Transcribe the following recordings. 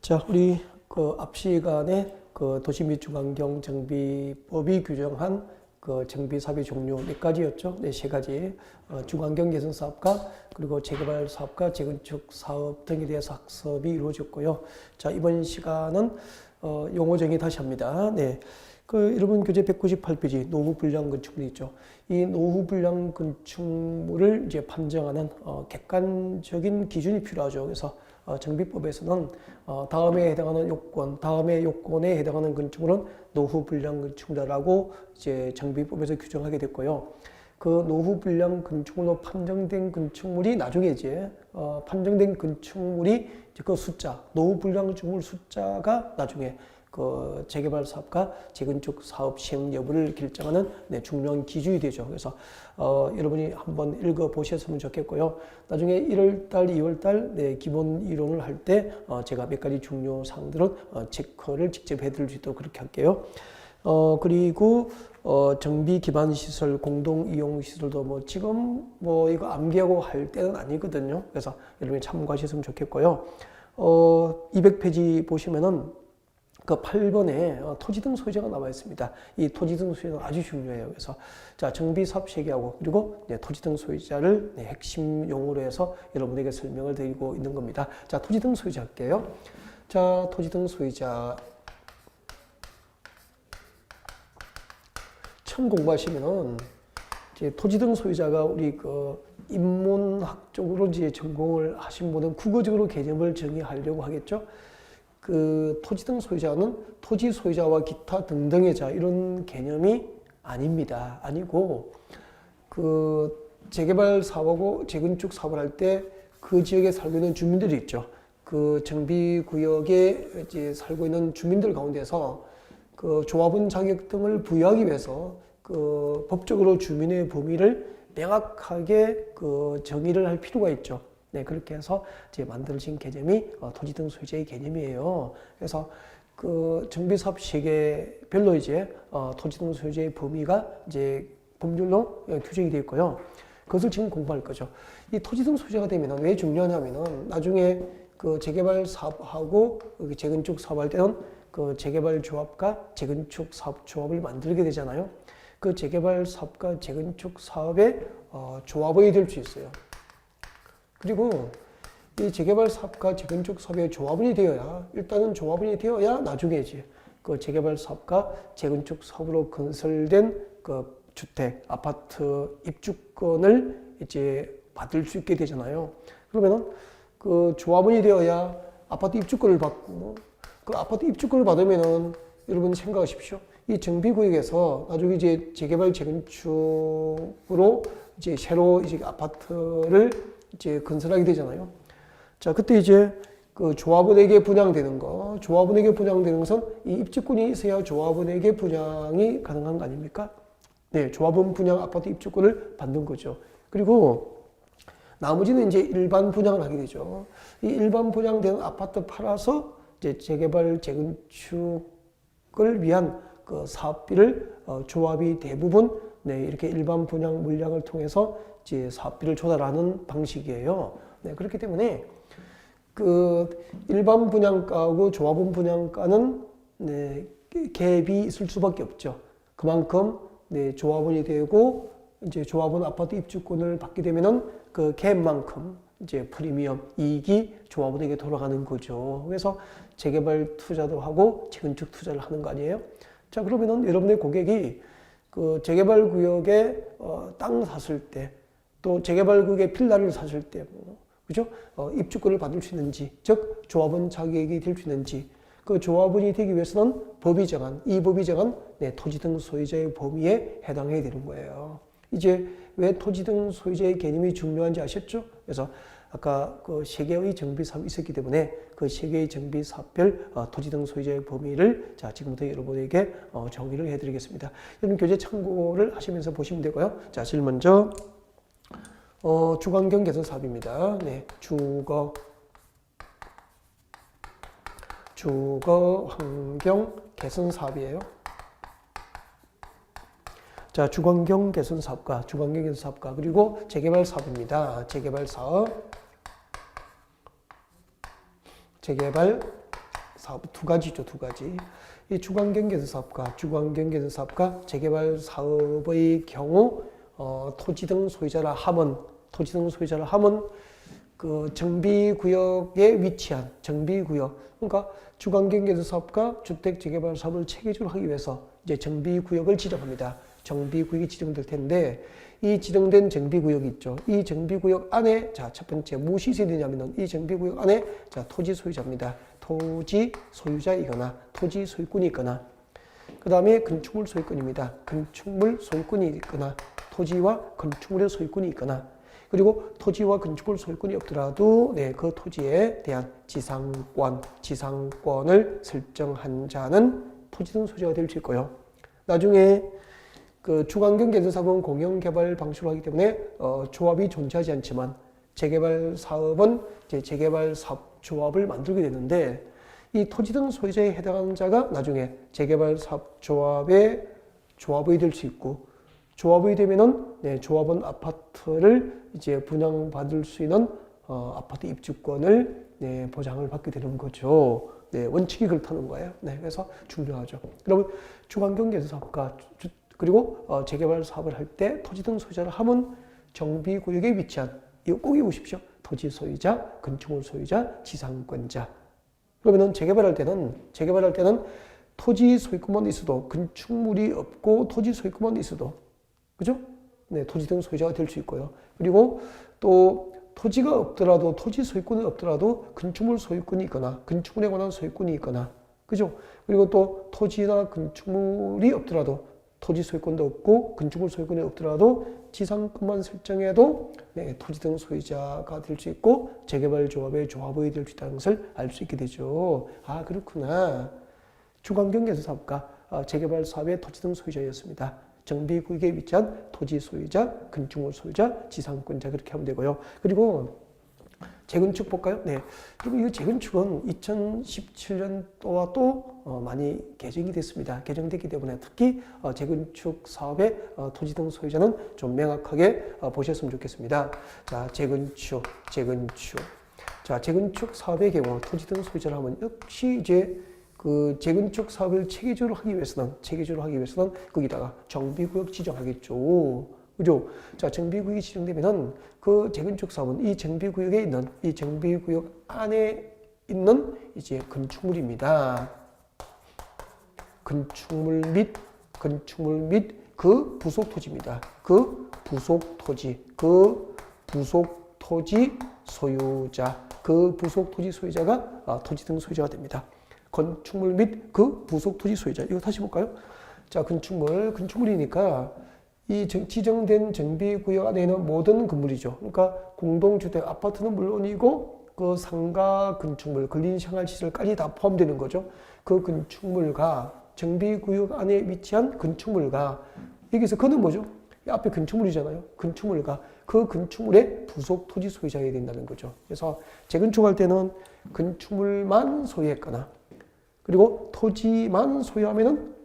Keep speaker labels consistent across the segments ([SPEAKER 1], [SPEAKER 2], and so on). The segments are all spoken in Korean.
[SPEAKER 1] 자, 우리 그 앞 시간에 그 도시 및 중환경 정비법이 규정한 그 정비 사업의 종류 몇 가지였죠? 네, 세 가지. 중환경 개선 사업과 그리고 재개발 사업과 재건축 사업 등에 대해서 학습이 이루어졌고요. 자, 이번 시간은 용어 정의 다시 합니다. 네. 그 여러분 교재 198페이지 노후 불량 건축물이 있죠. 이 노후 불량 건축물을 이제 판정하는 객관적인 기준이 필요하죠. 그래서 정비법에서는 다음에 해당하는 요건, 다음의 요건에 해당하는 건축물은 노후 불량 건축물이라고 이제 정비법에서 규정하게 됐고요. 그 노후 불량 건축물로 판정된 건축물이 나중에 이제 판정된 건축물이 이제 그 숫자, 노후 불량 건축물 숫자가 나중에 그 재개발 사업과 재건축 사업 시행 여부를 결정하는 중요한 기준이 되죠. 그래서 여러분이 한번 읽어 보셨으면 좋겠고요. 나중에 1월달, 2월달 기본 이론을 할 때 제가 몇 가지 중요 사항들은 체크를 직접 해드릴 수 있도록 그렇게 할게요. 그리고 정비 기반 시설, 공동 이용 시설도 뭐 지금 뭐 이거 암기하고 할 때는 아니거든요. 그래서 여러분이 참고하셨으면 좋겠고요. 200페이지 보시면은 그 8번에 토지 등 소유자가 나와 있습니다. 이 토지 등 소유자가 아주 중요해요. 그래서 자, 정비 사업 체계하고 그리고 토지 등 소유자를 핵심 용어로 해서 여러분에게 설명을 드리고 있는 겁니다. 자, 토지 등 소유자 할게요. 자, 토지 등 소유자 처음 공부하시면은 이제 토지 등 소유자가 우리 그 인문학적으로 이제 전공을 하신 분은 국어적으로 개념을 정의하려고 하겠죠. 그 토지 등 소유자는 토지 소유자와 기타 등등의 자 이런 개념이 아닙니다. 아니고 그 재개발 사업하고 재건축 사업을 할 때 그 지역에 살고 있는 주민들이 있죠. 그 정비 구역에 이제 살고 있는 주민들 가운데서 그 조합원 자격 등을 부여하기 위해서 그 법적으로 주민의 범위를 명확하게 그 정의를 할 필요가 있죠. 네, 그렇게 해서 이제 만들어진 개념이 토지 등 소유자의 개념이에요. 그래서 그 정비 사업 시계별로 이제 토지 등 소유자의 범위가 이제 법률로 규정이 되어 있고요. 그것을 지금 공부할 거죠. 이 토지 등 소유자가 되면 왜 중요하냐면은 나중에 그 재개발 사업하고 재건축 사업할 때는 그 재개발 조합과 재건축 사업 조합을 만들게 되잖아요. 그 재개발 사업과 재건축 사업의 조합원이 될 수 있어요. 그리고 이 재개발 사업과 재건축 사업의 조합원이 되어야, 일단은 조합원이 되어야 나중에 이제 그 재개발 사업과 재건축 사업으로 건설된 그 주택, 아파트 입주권을 이제 받을 수 있게 되잖아요. 그러면은 그 조합원이 되어야 아파트 입주권을 받고, 그 아파트 입주권을 받으면은 여러분 생각하십시오. 이 정비구역에서 나중에 이제 재개발 재건축으로 이제 새로 이제 아파트를 이제 건설하게 되잖아요. 자, 그때 이제 그 조합원에게 분양되는 거, 조합원에게 분양되는 것은 이 입주권이 있어야 조합원에게 분양이 가능한 거 아닙니까? 네, 조합원 분양 아파트 입주권을 받는 거죠. 그리고 나머지는 이제 일반 분양을 하게 되죠. 이 일반 분양된 아파트 팔아서 이제 재개발 재건축을 위한 그 사업비를 조합이 대부분 이렇게 일반 분양 물량을 통해서 이제 사업비를 조달하는 방식이에요. 네, 그렇기 때문에 그 일반 분양가하고 조합원 분양가는 갭이 있을 수밖에 없죠. 그만큼 조합원이 되고 이제 조합원 아파트 입주권을 받게 되면은 그 갭만큼 이제 프리미엄 이익이 조합원에게 돌아가는 거죠. 그래서 재개발 투자도 하고 재건축 투자를 하는 거 아니에요? 자, 그러면은 여러분의 고객이 그 재개발 구역에 땅 샀을 때, 또 재개발 구역에 필라를 샀을 때, 그죠? 입주권을 받을 수 있는지, 즉 조합원 자격이 될 수 있는지, 그 조합원이 되기 위해서는 법이 정한, 이 법이 정한 토지 등 소유자의 범위에 해당해야 되는 거예요. 이제 왜 토지 등 소유자의 개념이 중요한지 아셨죠? 그래서 아까 그 세 개의 정비 사업이 있었기 때문에 그 세 개의 정비 사업별 토지 등 소유자의 범위를 자, 지금부터 여러분에게 정의를 해드리겠습니다. 여러분 교재 참고를 하시면서 보시면 되고요. 자, 제일 먼저 주거환경 개선 사업입니다. 네, 주거환경 개선 사업이에요. 자, 주거환경 개선 사업과 주거환경 개선 사업과 그리고 재개발 사업입니다. 재개발 사업, 재개발 사업 두 가지죠, 두 가지. 이 주관경계사업과 주관경계사업과 재개발 사업의 경우 토지 등 소유자라 함은 그 정비구역에 위치한 정비구역, 그러니까 주관경계사업과 주택 재개발 사업을 체계적으로 하기 위해서 이제 정비구역을 지정합니다. 정비구역이 지정될 텐데 이 지정된 정비구역이 있죠. 이 정비구역 안에 첫 번째 무엇이 있어야 되냐면은 이 정비구역 안에 토지 소유자입니다. 토지 소유자이거나 토지 소유권이 있거나 그 다음에 건축물 소유권입니다. 건축물 소유권이 있거나 토지와 건축물의 소유권이 있거나 그리고 토지와 건축물 소유권이 없더라도 그 토지에 대한 지상권을 설정한 자는 토지 등 소유자가 될 수 있고요. 나중에 그 주관경계사업은 공영개발 방식으로 하기 때문에 조합이 존재하지 않지만 재개발 사업은 이제 재개발 사업 조합을 만들게 되는데 이 토지 등 소유자에 해당하는 자가 나중에 재개발 사업 조합의 조합이 될 수 있고 조합이 되면은 조합은 아파트를 이제 분양받을 수 있는 아파트 입주권을 보장을 받게 되는 거죠. 원칙이 그렇다는 거예요. 그래서 중요하죠. 그러면 주관경계사업과 그리고 재개발 사업을 할 때 토지 등 소유자를 함은 정비구역에 위치한 이거 꼭 읽으십시오. 토지 소유자, 건축물 소유자, 지상권자. 그러면은 재개발할 때는 토지 소유권만 있어도 건축물이 없고 토지 소유권만 있어도 그죠? 토지 등 소유자가 될 수 있고요. 그리고 또 토지가 없더라도 토지 소유권이 없더라도 건축물 소유권이 있거나 건축물에 관한 소유권이 있거나 그죠? 그리고 또 토지나 건축물이 없더라도 토지 소유권도 없고 건축물 소유권이 없더라도 지상권만 설정해도 토지 등 소유자가 될 수 있고 재개발 조합의 조합이 될 수 있다는 것을 알 수 있게 되죠. 아 그렇구나. 주관경계사업과 재개발 사업의 토지 등 소유자였습니다. 정비구역에 위치한 토지 소유자, 건축물 소유자, 지상권자 그렇게 하면 되고요. 그리고 재건축 볼까요? 그리고 이 재건축은 2017년도와 또 많이 개정이 됐습니다. 개정됐기 때문에 특히 재건축 사업의 토지 등 소유자는 좀 명확하게 보셨으면 좋겠습니다. 자, 재건축. 자, 재건축 사업의 경우 토지 등 소유자를 하면 역시 이제 그 재건축 사업을 체계적으로 하기 위해서는 거기다가 정비구역 지정하겠죠. 그죠? 자, 정비구역이 지정되면은 그 재건축 사업은 이 정비구역에 있는 이 정비구역 안에 있는 이제 건축물입니다. 건축물 및 그 부속 토지입니다. 그 부속 토지 소유자, 그 부속 토지 소유자가 토지 등 소유자가 됩니다. 건축물 및 그 부속 토지 소유자. 이거 다시 볼까요? 자, 건축물이니까 이 지정된 정비구역 안에 있는 모든 건물이죠. 그러니까 공동주택, 아파트는 물론이고 그 상가 건축물, 근린생활시설까지 다 포함되는 거죠. 그 건축물과 정비구역 안에 위치한 건축물과 여기서 그는 뭐죠? 앞에 건축물이잖아요. 건축물과 그 건축물의 부속 토지 소유자가 된다는 거죠. 그래서 재건축할 때는 건축물만 소유했거나 그리고 토지만 소유하면은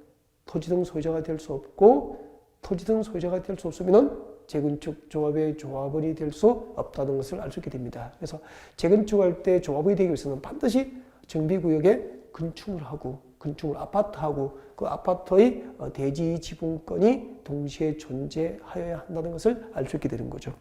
[SPEAKER 1] 토지 등 소유자가 될 수 없고 토지 등 소유자가 될 수 없으면은 재건축 조합의 조합원이 될 수 없다는 것을 알 수 있게 됩니다. 그래서 재건축할 때 조합이 되기 위해서는 반드시 정비구역에 건축물하고 건축물 아파트하고 그 아파트의 대지 지분권이 동시에 존재하여야 한다는 것을 알 수 있게 되는 거죠.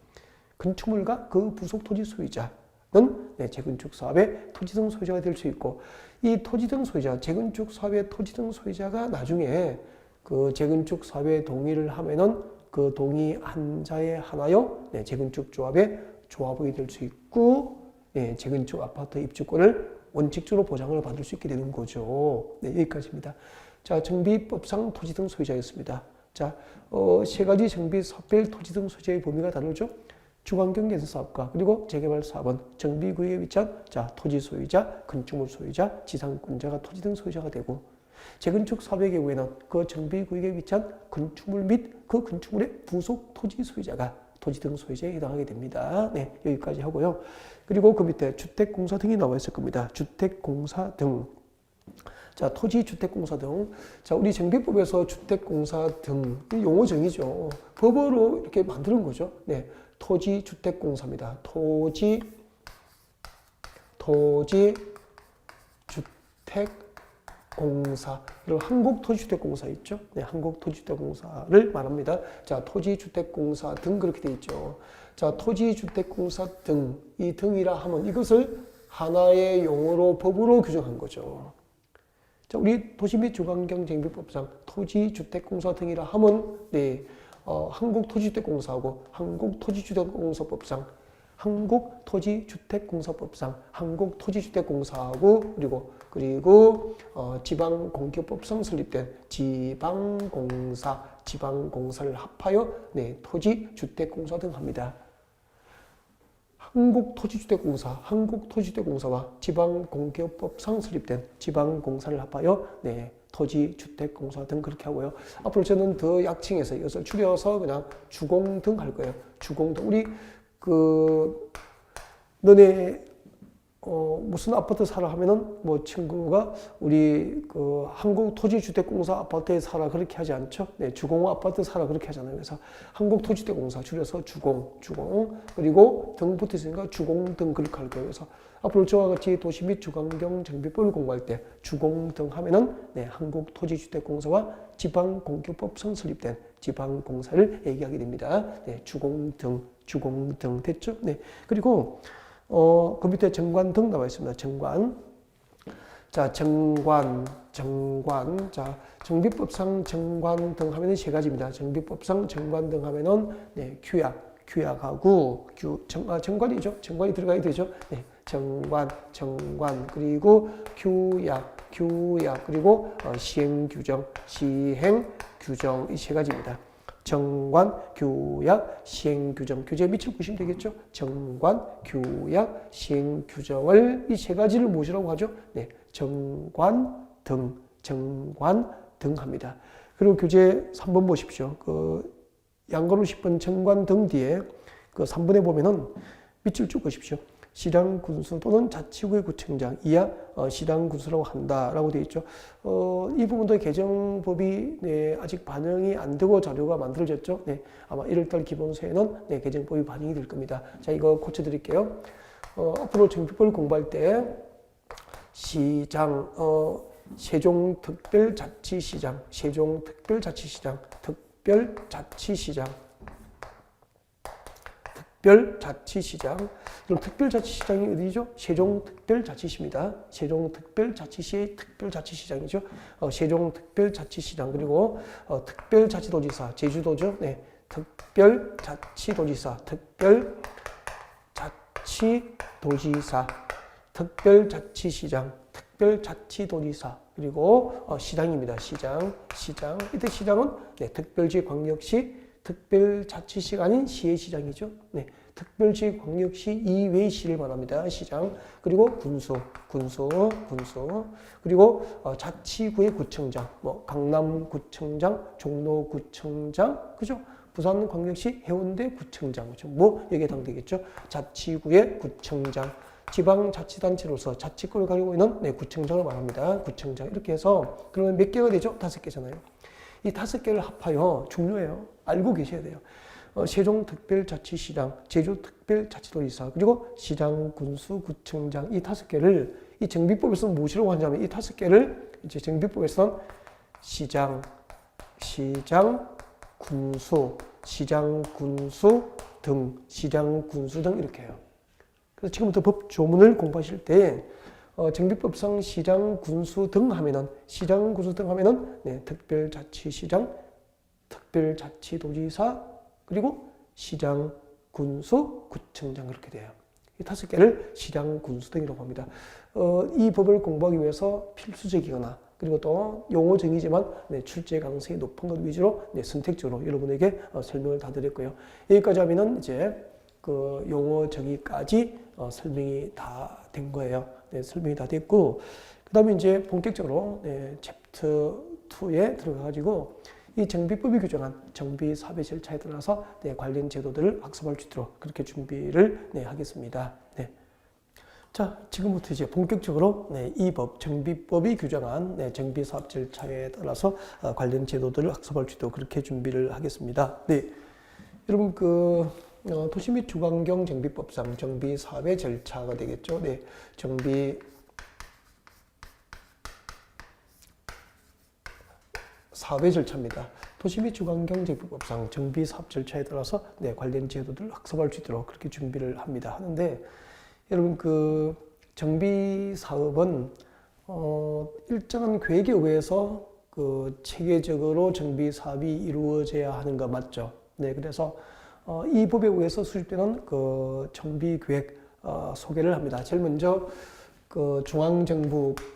[SPEAKER 1] 건축물과 그 부속 토지 소유자는 재건축 사업의 토지 등 소유자가 될 수 있고 이 토지 등 소유자, 재건축 사업의 토지 등 소유자가 나중에 그 재건축 사업에 동의를 하면은 그 동의한 자에 하나여 재건축 조합의 조합원이 될 수 있고 재건축 아파트 입주권을 원칙적으로 보장을 받을 수 있게 되는 거죠. 여기까지입니다. 자, 정비법상 토지 등 소유자였습니다. 자, 세 가지 정비사업별 토지 등 소유자의 범위가 다르죠. 주관경계사업과 그리고 재개발 사업은 정비구역에 위치한 토지 소유자, 건축물 소유자, 지상권자가 토지 등 소유자가 되고 재건축 사업의 경우에는 그 정비구역에 위치한 건축물 및 그 건축물의 부속 토지 소유자가 토지 등 소유자에 해당하게 됩니다. 여기까지 하고요. 그리고 그 밑에 주택공사 등이 나와 있을 겁니다. 주택공사 등. 자, 토지 주택공사 등. 자, 우리 정비법에서 주택공사 등 용어 정의죠. 법으로 이렇게 만드는 거죠. 토지 주택공사입니다. 토지 주택공사. 토지주택공사, 그리고 한국토지주택공사 있죠? 네, 한국토지주택공사를 말합니다. 자, 토지주택공사 등 그렇게 돼 있죠. 자, 토지주택공사 등, 이 등이라 하면 이것을 하나의 용어로 법으로 규정한 거죠. 자, 우리 도시 및 주거환경정비법상 토지주택공사 등이라 하면 네, 한국토지주택공사하고 한국토지주택공사법상 한국토지주택공사법상 그리고 지방공기업법상 설립된 지방공사를 합하여 네, 토지주택공사 등 합니다. 한국토지주택공사와 지방공기업법상 설립된 지방공사를 합하여 네, 토지주택공사 등 그렇게 하고요. 앞으로 저는 더 약칭해서 이것을 줄여서 그냥 주공 등 할 거예요. 주공 등. 우리 너네 무슨 아파트 사라 하면은 뭐 친구가 우리 한국토지주택공사 아파트에 사라 그렇게 하지 않죠? 네, 주공 아파트 사라 그렇게 하잖아요. 그래서 한국토지주택공사 줄여서 주공 그리고 등 붙어 있으니까 주공 등 그렇게 할 거예요. 그래서 앞으로 저와 같이 도시 및 주거환경 정비법을 공부할 때 주공 등 하면은 네, 한국토지주택공사와 지방공기업법상 설립된 지방공사를 얘기하게 됩니다. 네, 주공 등 됐죠? 네, 그리고 그 밑에 정관 등 나와 있습니다. 정관. 자, 정관. 자, 정비법상 정관 등 하면은 세 가지입니다. 정비법상 정관 등 하면은 네, 규약하고 정관이죠. 정관이 들어가야 되죠. 네, 정관 그리고 규약 그리고 시행규정 이 세 가지입니다. 정관, 규약, 시행규정, 교재에 밑을 보시면 되겠죠? 정관, 규약, 시행규정을 이 세 가지를 무엇이라고 하죠? 네, 정관 등 합니다. 그리고 교재 3번 보십시오. 양가로 10번 정관 등 뒤에 3번에 보면은 밑줄 쭉 보십시오. 시당 군수 또는 자치구의 구청장 이하 시당 군수라고 한다라고 되어 있죠. 이 부분도 개정법이 네, 아직 반영이 안 되고 자료가 만들어졌죠. 네, 아마 1월달 기본서에는 네, 개정법이 반영이 될 겁니다. 자, 이거 고쳐드릴게요. 앞으로 정비법을 공부할 때 시장, 세종특별자치시장, 그럼 특별자치시장이 어디죠? 세종특별자치시입니다. 세종특별자치시의 특별자치시장이죠. 세종특별자치시장 그리고 특별자치도지사 제주도죠. 네, 특별자치도지사 특별자치시장 특별자치도지사 그리고 시장입니다. 시장 이때 시장은 네, 특별지광역시 특별자치시가 아닌 시의 시장이죠. 네, 특별지광역시 이외의 시를 말합니다. 시장 그리고 군수 그리고 자치구의 구청장, 뭐 강남구청장, 종로구청장, 그죠? 부산광역시 해운대구청장, 그죠? 뭐 여기에 해당되겠죠. 자치구의 구청장, 지방자치단체로서 자치권을 가지고 있는 네, 구청장을 말합니다. 구청장 이렇게 해서 그러면 몇 개가 되죠? 5개잖아요. 이 5개를 합하여 중요해요. 알고 계셔야 돼요. 세종특별자치시장, 제주특별자치도지사, 그리고 시장, 군수, 구청장 이 5개를 이 정비법에서는 무엇이라고 하냐면 이 5개를 이제 정비법에서는 시장, 군수 등 이렇게 해요. 그래서 지금부터 법 조문을 공부하실 때 정비법상 시장, 군수 등 하면은 네, 특별자치시장, 특별자치도지사 그리고 시장, 군수, 구청장 그렇게 돼요. 이 5개를 시장, 군수 등이라고 합니다. 이 법을 공부하기 위해서 필수적이거나 그리고 또 용어정의지만 네, 출제 가능성이 높은 것 위주로 네, 선택적으로 여러분에게 설명을 다 드렸고요. 여기까지 하면은 이제 용어 정의까지 설명이 다 된 거예요. 네, 설명이 다 됐고 그 다음에 이제 본격적으로 네, 챕터 2에 들어가가지고 이 정비법이 규정한 정비 사배 절차에 따라서 네, 관련 제도들을 학습할 수 있도록 그렇게 준비를 네, 하겠습니다. 네. 자, 지금부터 이제 본격적으로 네, 이 법, 정비법이 규정한 네, 정비 사업 절차에 따라서 관련 제도들을 학습할 수 있도록 그렇게 준비를 하겠습니다. 네. 여러분 도시 및 주거환경 정비법상 정비 사업의 절차가 되겠죠. 네, 정비 사업의 절차입니다. 도시 및 주관경제법상 정비 사업 절차에 따라서 네, 관련 제도들을 학습할 수 있도록 그렇게 준비를 합니다. 하는데 여러분 그 정비 사업은 일정한 계획에 의해서 그 체계적으로 정비 사업이 이루어져야 하는 거 맞죠? 네, 그래서 이 법에 의해서 수립되는 그 정비 계획 소개를 합니다. 제일 먼저 그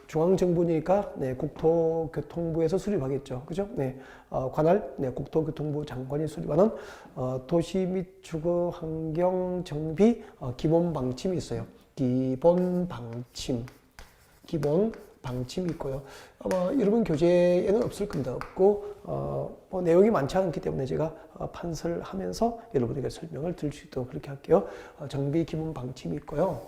[SPEAKER 1] 중앙정부니까 네, 국토교통부에서 수립하겠죠, 그죠? 네, 관할 네, 국토교통부 장관이 수립하는 도시 및 주거 환경 정비 기본 방침이 있어요. 기본 방침이 있고요. 아마 여러분 교재에는 없을 겁니다. 없고 뭐 내용이 많지 않기 때문에 제가 판설하면서 여러분에게 설명을 드릴 수 있도록 그렇게 할게요. 정비 기본 방침이 있고요.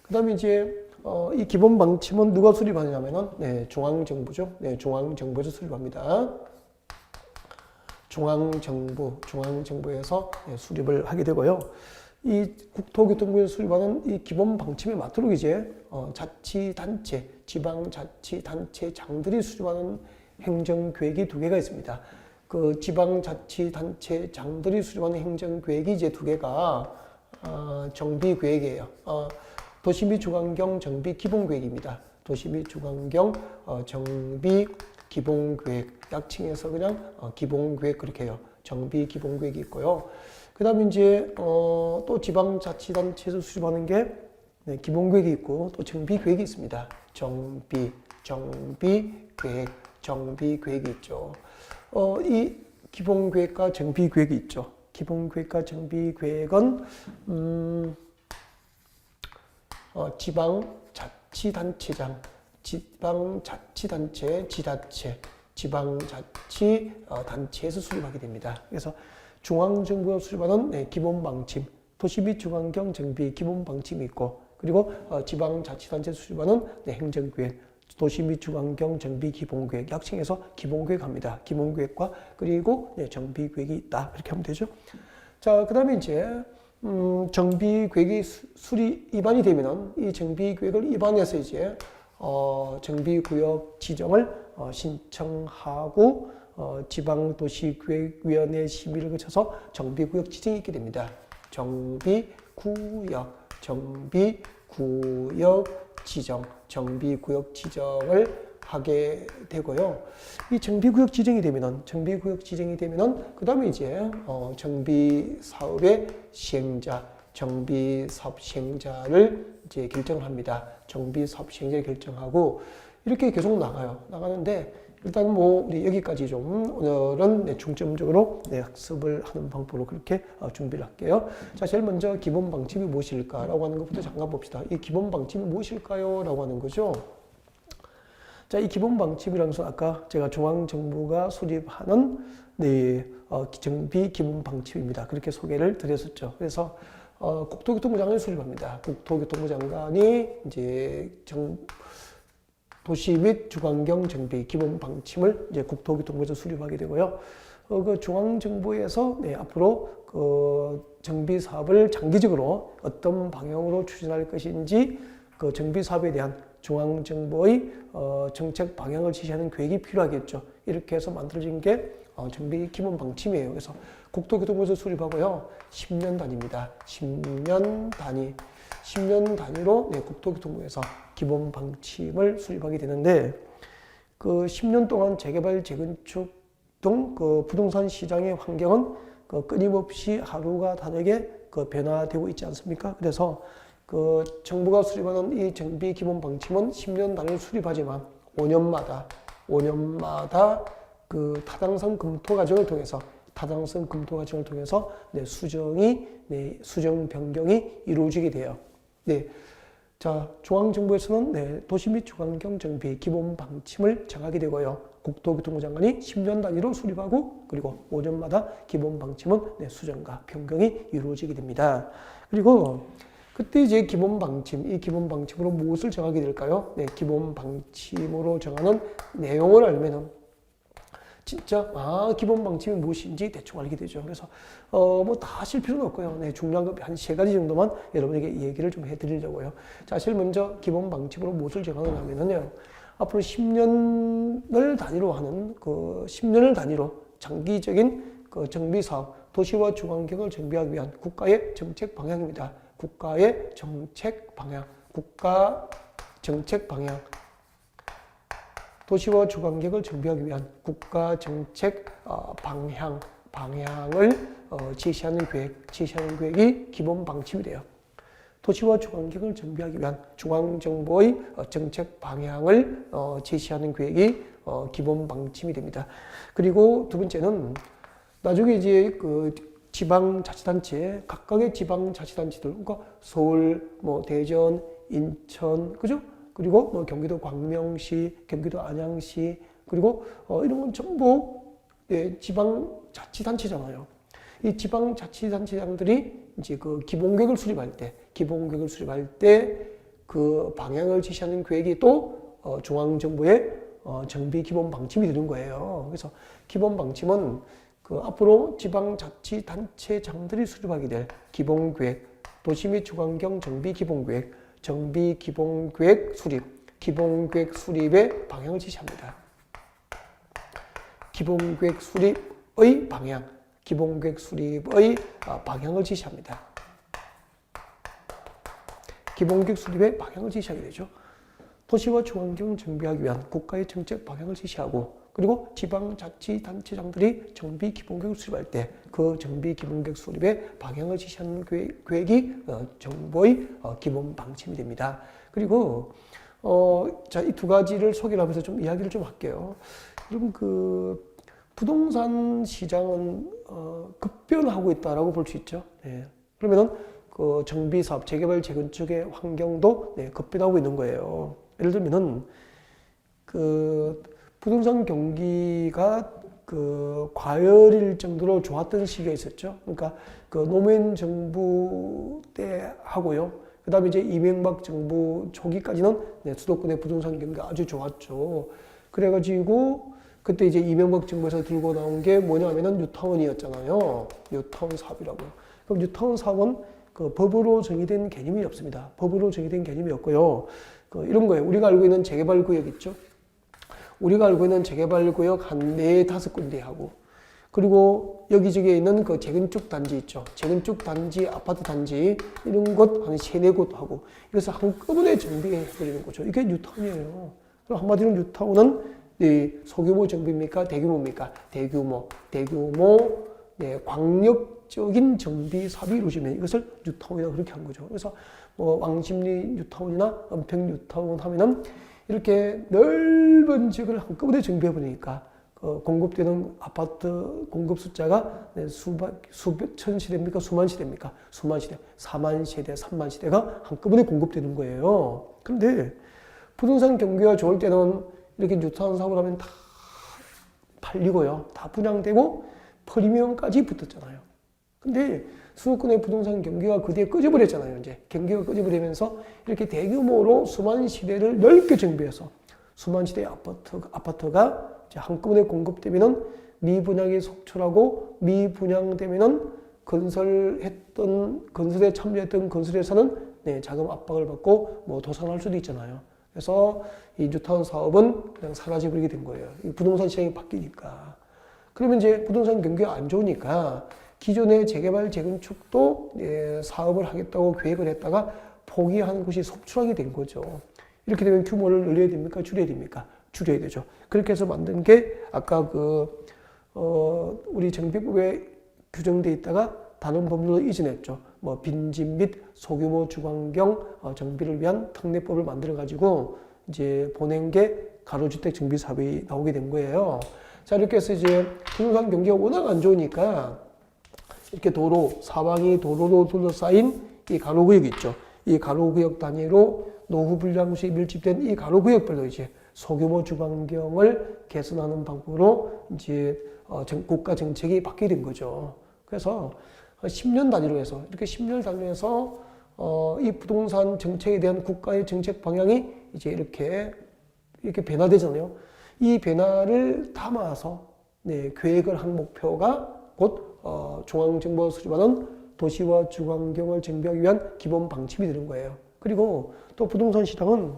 [SPEAKER 1] 그 다음에 이제 이 기본 방침은 누가 수립하냐면은 네, 중앙정부죠. 네, 중앙정부에서 수립합니다. 중앙정부에서 네, 수립을 하게 되고요. 이 국토교통부에서 수립하는 이 기본 방침에 맞도록 이제 자치단체, 지방자치단체장들이 수립하는 행정계획이 2개가 있습니다. 그 지방자치단체장들이 수립하는 행정계획이 이제 2개가 정비계획이에요. 도시 및 주관경 정비 기본계획입니다. 도시 및 주관경 정비 기본계획, 약칭해서 그냥 기본계획 그렇게 해요. 정비 기본계획이 있고요. 그 다음에 이제 또 지방자치단체에서 수립하는 게 네, 기본계획이 있고 또 정비계획이 있습니다. 정비계획이 있죠. 이 기본계획과 정비계획이 있죠. 기본계획과 정비계획은 지방자치단체장, 지방자치단체, 지자체, 지방자치단체에서 수립하게 됩니다. 그래서 중앙정부가 수립하는 네, 기본방침, 도시 및 주관경 정비 기본방침이 있고 그리고 지방자치단체에서 수립하는 네, 행정계획, 도시 및 주관경 정비 기본계획, 약칭해서 기본계획합니다. 기본계획과 그리고 네, 정비계획이 있다. 그렇게 하면 되죠. 자, 그 다음에 이제 정비계획이 위반이 되면은 이 정비계획을 위반해서 이제 정비구역 지정을 신청하고 지방도시계획위원회 심의를 거쳐서 정비구역 지정이 있게 됩니다. 정비구역 지정을 하게 되고요. 이 정비구역 지정이 되면은 그 다음에 이제 정비사업의 정비사업 시행자를 이제 결정을 합니다. 정비사업 시행자를 결정하고 이렇게 계속 나가는데 일단 뭐 우리 여기까지 좀 오늘은 네, 중점적으로 네, 학습을 하는 방법으로 그렇게 준비를 할게요. 자, 제일 먼저 기본 방침이 무엇일까라고 하는 것부터 잠깐 봅시다. 이 기본 방침이 무엇일까요?라고 하는 거죠. 자, 이 기본 방침이라는 것은 아까 제가 중앙정부가 수립하는 네, 정비 기본 방침입니다. 그렇게 소개를 드렸었죠. 그래서 국토교통부 장관이 수립합니다. 국토교통부 장관이 이제 도시 및 주관경 정비 기본 방침을 이제 국토교통부에서 수립하게 되고요. 그 중앙정부에서 네, 앞으로 그 정비 사업을 장기적으로 어떤 방향으로 추진할 것인지 그 정비 사업에 대한 중앙정부의 정책 방향을 지시하는 계획이 필요하겠죠. 이렇게 해서 만들어진 게 정비 기본 방침이에요. 그래서 국토교통부에서 수립하고요. 10년 단위입니다. 10년 단위로 네, 국토교통부에서 기본 방침을 수립하게 되는데 그 10년 동안 재개발, 재건축 등 그 부동산 시장의 환경은 그 끊임없이 하루가 다르게 그 변화되고 있지 않습니까? 그래서 그 정부가 수립하는 이 정비 기본 방침은 10년 단위로 수립하지만 5년마다 그 타당성 검토 과정을 통해서 네, 수정 변경이 이루어지게 돼요. 네. 자, 중앙정부에서는 네, 도시 및 주관경 정비 기본 방침을 정하게 되고요. 국토교통부 장관이 10년 단위로 수립하고 그리고 5년마다 기본 방침은 네, 수정과 변경이 이루어지게 됩니다. 그리고 그때 이제 이 기본 방침으로 무엇을 정하게 될까요? 네, 기본 방침으로 정하는 내용을 알면은 진짜 기본 방침이 무엇인지 대충 알게 되죠. 그래서 뭐 다 하실 필요는 없고요. 네, 중요한 거 한 세 가지 정도만 여러분에게 얘기를 좀 해드리려고요. 자, 사실 먼저 기본 방침으로 무엇을 정하느냐 하면은요. 앞으로 10년을 단위로 하는 10년을 단위로 장기적인 정비 사업, 도시와 중앙경을 정비하기 위한 국가의 정책 방향입니다. 국가의 정책 방향, 국가 정책 방향. 도시와 주관객을 정비하기 위한 국가 정책 방향을 제시하는 계획이 기본 방침이 돼요. 도시와 주관객을 정비하기 위한 중앙정부의 정책 방향을 제시하는 계획이 기본 방침이 됩니다. 그리고 두 번째는 나중에 이제 지방자치단체, 각각의 지방자치단체들, 그러니까 서울, 대전, 인천, 그죠? 그리고 경기도 광명시, 경기도 안양시, 그리고 이런 건 전부 지방자치단체잖아요. 이 지방자치단체장들이 이제 기본계획을 수립할 때 그 방향을 제시하는 계획이 또 중앙정부의 정비 기본 방침이 되는 거예요. 그래서 기본 방침은 앞으로 지방자치단체장들이 수립하게 될 기본계획, 도시 및 주관경 정비 기본계획, 정비 기본계획 수립, 기본계획 수립의 방향을 제시합니다. 기본계획 수립의 방향, 기본계획 수립의 방향을 제시합니다. 기본계획 수립의 방향을 제시하게 되죠. 도시와 중앙경 정비하기 위한 국가의 정책 방향을 제시하고, 그리고 지방자치단체장들이 정비 기본계획을 수립할 때 그 정비 기본계획 수립의 방향을 제시하는 계획이 정부의 기본 방침이 됩니다. 그리고 자, 이 두 가지를 소개를 하면서 좀 이야기를 좀 할게요. 여러분 부동산 시장은 급변하고 있다라고 볼 수 있죠. 네. 그러면은 정비 사업, 재개발, 재건축의 환경도 급변하고 있는 거예요. 예를 들면은 부동산 경기가 과열일 정도로 좋았던 시기가 있었죠. 그러니까 노무현 정부 때 하고요. 그 다음에 이제 이명박 정부 초기까지는 수도권의 부동산 경기가 아주 좋았죠. 그래가지고 그때 이제 이명박 정부에서 들고 나온 게 뭐냐면은 뉴타운이었잖아요. 뉴타운 사업이라고요. 그럼 뉴타운 사업은 법으로 정의된 개념이 없습니다. 법으로 정의된 개념이 없고요. 이런 거예요. 우리가 알고 있는 재개발 구역 있죠. 우리가 알고 있는 재개발 구역 한 4-5군데 하고, 그리고 여기저기에 있는 재건축 단지 있죠. 재건축 단지, 아파트 단지, 이런 곳 한 3-4곳 하고, 이래서 한꺼번에 정비해버리는 거죠. 이게 뉴타운이에요. 그럼 한마디로 뉴타운은 소규모 정비입니까? 대규모입니까? 대규모, 광역적인 정비 사업이 이루어지면 이것을 뉴타운이라고 그렇게 한 거죠. 그래서 왕십리 뉴타운이나 은평 뉴타운 하면은 이렇게 넓은 지역을 한꺼번에 정비해버리니까 공급되는 아파트 공급 숫자가 수천 세대입니까? 수만 세대입니까? 수만 세대, 4만 세대, 3만 세대가 한꺼번에 공급되는 거예요. 그런데 부동산 경기가 좋을 때는 이렇게 뉴타운 사업을 하면 다 팔리고요. 다 분양되고 프리미엄까지 붙었잖아요. 근데 수도권의 부동산 경기가 그뒤에 꺼져버렸잖아요. 이제 경기가 꺼져버리면서 이렇게 대규모로 수만 시대를 넓게 정비해서 수만 시대의 아파트가 이제 한꺼번에 공급되면은 미분양이 속출하고, 미분양되면은 건설에 참여했던 건설회사는 자금 압박을 받고 도산할 수도 있잖아요. 그래서 이 뉴타운 사업은 그냥 사라져버리게 된 거예요. 이 부동산 시장이 바뀌니까. 그러면 이제 부동산 경기가 안 좋으니까 기존의 재개발, 재건축도 사업을 하겠다고 계획을 했다가 포기하는 곳이 속출하게 된 거죠. 이렇게 되면 규모를 늘려야 됩니까? 줄여야 됩니까? 줄여야 되죠. 그렇게 해서 만든 게 아까 우리 정비법에 규정돼 있다가 다른 법률로 이전했죠. 빈집 및 소규모 주관경 정비를 위한 특례법을 만들어가지고 이제 보낸 게 가로주택 정비 사업이 나오게 된 거예요. 자, 이렇게 해서 이제 부동산 경기가 워낙 안 좋으니까 이렇게 사방이 도로로 둘러싸인 이 가로구역 있죠. 이 가로구역 단위로 노후 불량시 밀집된 이 가로구역별로 이제 소규모 주관경을 개선하는 방법으로 이제 국가 정책이 바뀌게 된 거죠. 그래서 10년 단위로 해서 이렇게 10년 단위로 해서 이 부동산 정책에 대한 국가의 정책 방향이 이제 이렇게 변화되잖아요. 이 변화를 담아서 네, 계획을 한 목표가 곧 중앙정부가 수립하는 도시와 주거환경을 정비하기 위한 기본 방침이 되는 거예요. 그리고 또 부동산 시장은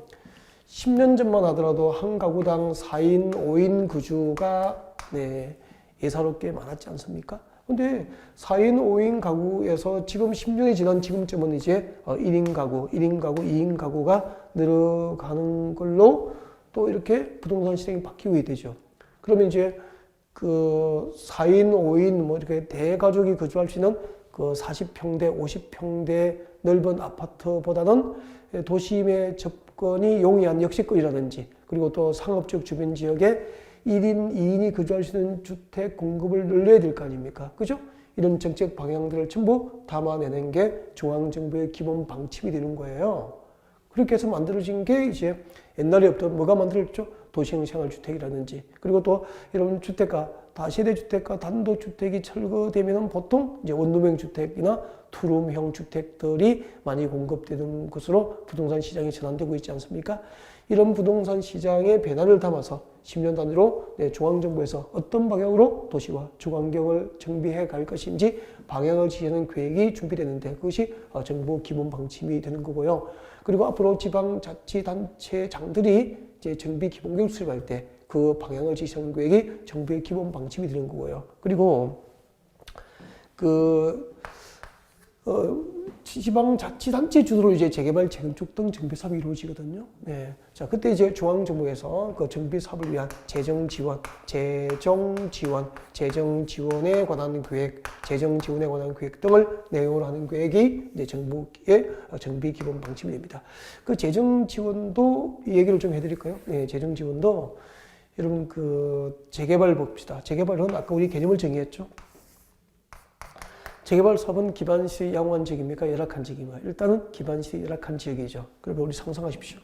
[SPEAKER 1] 10년 전만 하더라도 한 가구당 4인, 5인 거주가 네, 예사롭게 많았지 않습니까? 근데 4인, 5인 가구에서 지금 10년이 지난 지금쯤은 이제 1인 가구, 1인 가구, 2인 가구가 늘어가는 걸로 또 이렇게 부동산 시장이 바뀌게 되죠. 그러면 이제 그 4인, 5인 뭐 이렇게 대가족이 거주할 수 있는 그 40평대, 50평대 넓은 아파트보다는 도심의 접근이 용이한 역세권이라든지 그리고 또 상업적 주변 지역에 1인, 2인이 거주할 수 있는 주택 공급을 늘려야 될 거 아닙니까? 그죠? 이런 정책 방향들을 전부 담아내는 게 중앙정부의 기본 방침이 되는 거예요. 그렇게 해서 만들어진 게 이제 옛날에 없던 뭐가 만들어졌죠? 도시형 생활주택이라든지 그리고 또 이런 주택가, 다세대 주택가, 단독주택이 철거되면 보통 이제 원룸형 주택이나 투룸형 주택들이 많이 공급되는 것으로 부동산 시장이 전환되고 있지 않습니까? 이런 부동산 시장의 변화를 담아서 10년 단위로 중앙정부에서 어떤 방향으로 도시와 주거환경을 정비해 갈 것인지 방향을 지시하는 계획이 준비되는데 그것이 정부 기본 방침이 되는 거고요. 그리고 앞으로 지방자치단체장들이 이제 정비 기본계획 수립할 때 그 방향을 지시하는 계획이 정부의 기본 방침이 되는 거고요. 그리고 지방자치단체 주도로 이제 재개발, 재건축 등 정비 사업이 이루어지거든요. 네. 자, 그때 이제 중앙정부에서 그 정비 사업을 위한 재정 지원에 관한 계획, 재정 지원에 관한 계획 등을 내용으로 하는 계획이 이제 정부의 정비 기본 방침이 됩니다. 그 재정 지원도 이 얘기를 좀 해드릴까요? 네, 재정 지원도 여러분 그 재개발 봅시다. 재개발은 아까 우리 개념을 정의했죠. 재개발 사업은 기반시설이 양호한 지역입니까? 열악한 지역입니까? 일단은 기반시설이 열악한 지역이죠. 그러면 우리 상상하십시오.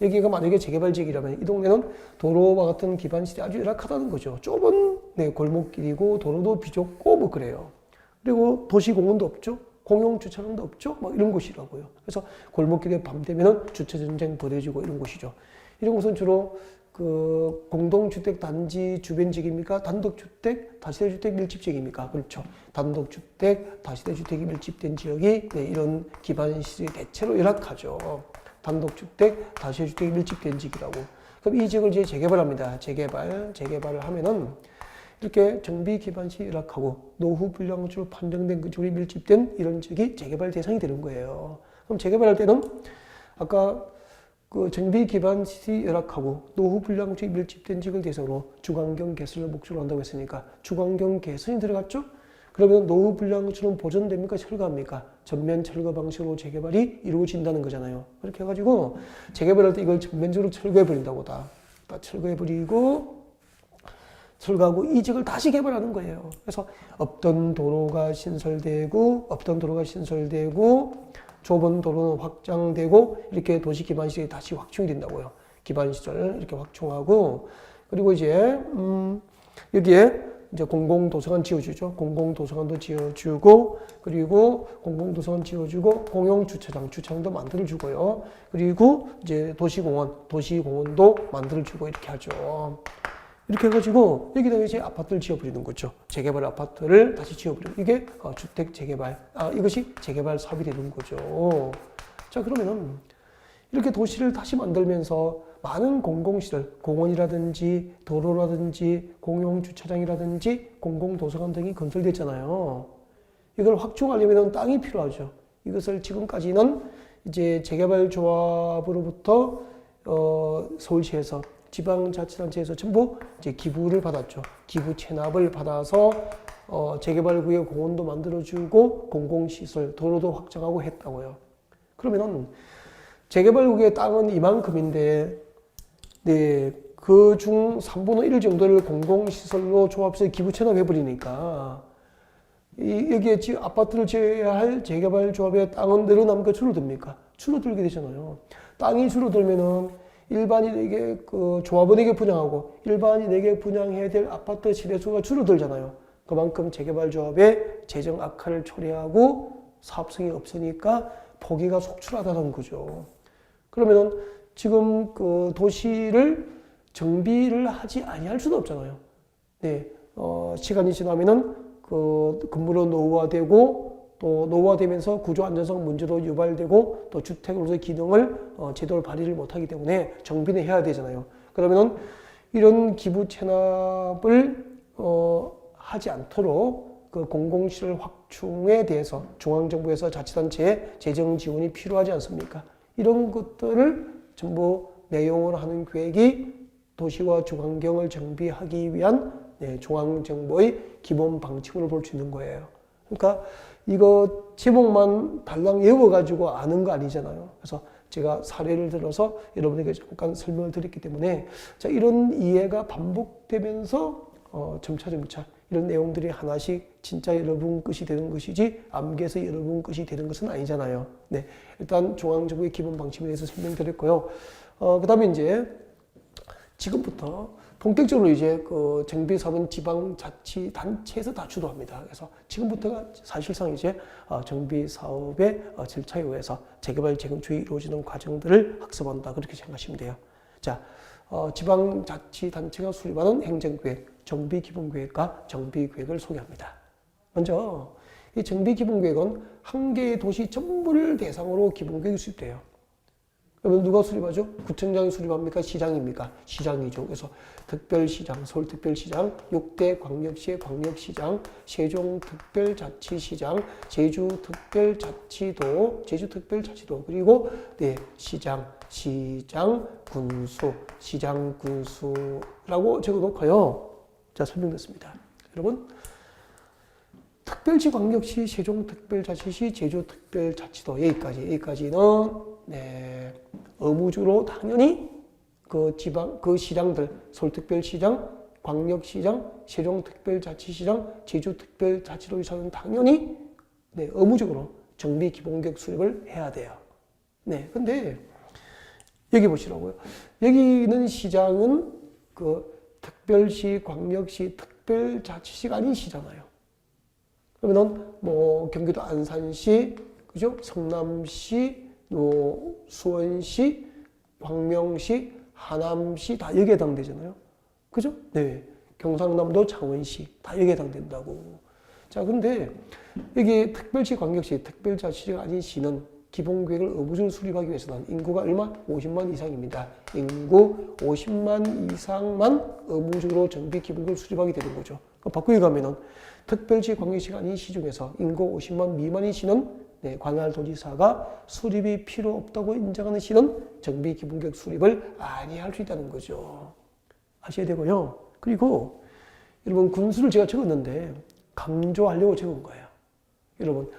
[SPEAKER 1] 여기가 만약에 재개발 지역이라면 이 동네는 도로와 같은 기반시설이 아주 열악하다는 거죠. 좁은 골목길이고 도로도 비좁고 뭐 그래요. 그리고 도시공원도 없죠. 공용주차장도 없죠. 막 이런 곳이라고요. 그래서 골목길에 밤 되면은 주차전쟁 벌어지고 이런 곳이죠. 이런 곳은 주로 그 공동주택 단지 주변 지역입니까? 단독주택, 다세대주택 밀집지역입니까? 그렇죠. 단독주택, 다세대주택이 밀집된 지역이 이런 기반시설이 대체로 열악하죠. 단독주택, 다세대주택이 밀집된 지역이라고. 그럼 이 지역을 이제 재개발합니다. 재개발을 하면은 이렇게 정비 기반시 열악하고 노후 불량주로 판정된 그 지역이 밀집된 이런 지역이 재개발 대상이 되는 거예요. 그럼 재개발할 때는 아까 그 정비 기반 시설이 열악하고 노후 불량주의 밀집된 지역을 대상으로 주거환경 개선을 목적으로 한다고 했으니까 주거환경 개선이 들어갔죠? 그러면 노후 불량주는 보존됩니까? 철거합니까? 전면 철거 방식으로 재개발이 이루어진다는 거잖아요. 그렇게 해가지고 재개발할 때 이걸 전면적으로 철거해버린다고 다 철거해버리고 철거하고 이 지역을 다시 개발하는 거예요. 그래서 없던 도로가 신설되고 좁은 도로는 확장되고 이렇게 도시 기반시설이 다시 확충이 된다고요. 기반시설 이렇게 확충하고 그리고 이제 여기에 이제 공공도서관 지어주죠. 공공도서관도 지어주고 그리고 공공도서관 지어주고 공용주차장도 만들어주고요. 그리고 이제 도시공원도 만들어주고 이렇게 하죠. 이렇게 해가지고 여기다가 이제 아파트를 지어버리는 거죠. 재개발 아파트를 다시 지어버리는 이게 주택 재개발, 이것이 재개발 사업이 되는 거죠. 자, 그러면은 이렇게 도시를 다시 만들면서 많은 공공시설, 공원이라든지 도로라든지 공용주차장이라든지 공공도서관 등이 건설됐잖아요. 이걸 확충하려면 땅이 필요하죠. 이것을 지금까지는 이제 재개발조합으로부터 서울시에서 지방자치단체에서 전부 이제 기부를 받았죠. 기부 체납을 받아서 재개발구역 공원도 만들어주고 공공시설, 도로도 확장하고 했다고요. 그러면은 재개발구역의 땅은 이만큼인데, 그 중 3분의 1 정도를 공공시설로 조합해서 기부 체납해버리니까 여기에 아파트를 지어야 할 재개발조합의 땅은 늘어납니까? 줄어듭니까? 줄어들게 되잖아요. 땅이 줄어들면은 일반인에게 그 조합원에게 분양하고 일반인에게 분양해야 될 아파트 세대수가 줄어들잖아요. 그만큼 재개발조합의 재정 악화를 초래하고 사업성이 없으니까 포기가 속출하다는 거죠. 그러면은 지금 그 도시를 정비를 하지 아니할 수는 없잖아요. 네, 시간이 지나면은 그 근무로 노후화되고 또 노후화되면서 구조 안전성 문제도 유발되고 또 주택으로서의 기능을 제대로 발휘를 못하기 때문에 정비는 해야 되잖아요. 그러면은 이런 기부 체납을 하지 않도록 그 공공시설 확충에 대해서 중앙정부에서 자치단체에 재정 지원이 필요하지 않습니까? 이런 것들을 전부 내용을 하는 계획이 도시와 주환경을 정비하기 위한 중앙정부의 기본 방침으로 볼 수 있는 거예요. 그러니까 이거 제목만 달랑 외워가지고 아는 거 아니잖아요. 그래서 제가 사례를 들어서 여러분에게 잠깐 설명을 드렸기 때문에 자, 이런 이해가 반복되면서 점차점차 이런 내용들이 하나씩 진짜 여러분 것이 되는 것이지 암기해서 여러분 것이 되는 것은 아니잖아요. 네, 일단 중앙정부의 기본 방침에 대해서 설명드렸고요. 그 다음에 이제 지금부터 본격적으로 이제 그 정비 사업은 지방자치단체에서 다 주도합니다. 그래서 지금부터가 사실상 이제 정비 사업의 절차에 의해서 재개발 재건축이 이루어지는 과정들을 학습한다. 그렇게 생각하시면 돼요. 자, 지방자치단체가 수립하는 행정계획, 정비기본계획과 정비계획을 소개합니다. 먼저 이 정비기본계획은 한 개의 도시 전부를 대상으로 기본계획이 수립돼요. 그러면 누가 수립하죠? 구청장이 수립합니까? 시장입니까? 시장이죠. 그래서 특별시장, 서울특별시장, 6대 광역시의 광역시장, 세종특별자치시장, 제주특별자치도, 그리고 시장, 군수라고 적어놓고요. 자, 설명됐습니다. 여러분, 특별시, 광역시, 세종특별자치시, 제주특별자치도 여기까지는 의무적으로 당연히 그 시장들, 서울특별시장, 광역시장, 세종특별자치시장, 제주특별자치도에서는 당연히 의무적으로 정비기본계획 수립을 해야 돼요. 근데 여기 보시라고요. 여기 있는 시장은 그 특별시, 광역시, 특별자치시가 아닌 시잖아요. 그러면은 뭐 경기도 안산시, 그죠? 성남시, 수원시, 광명시, 하남시 다 여기에 해당되잖아요. 그죠? 네. 경상남도, 창원시 다 여기에 해당된다고. 자, 근데 여기 특별시, 광역시, 특별자치시가 아닌 시는 기본계획을 의무적으로 수립하기 위해서는 인구가 얼마? 50만 이상입니다. 인구 50만 이상만 의무적으로 정비 기본계획을 수립하게 되는 거죠. 바꾸기 가면은 특별시, 광역시가 아닌 시 중에서 인구 50만 미만인 시는 관할도지사가 수립이 필요 없다고 인정하는 시는 정비 기본계획 수립을 아니할 수 있다는 거죠. 아셔야 되고요. 그리고 여러분 군수를 제가 적었는데 강조하려고 적은 거예요. 여러분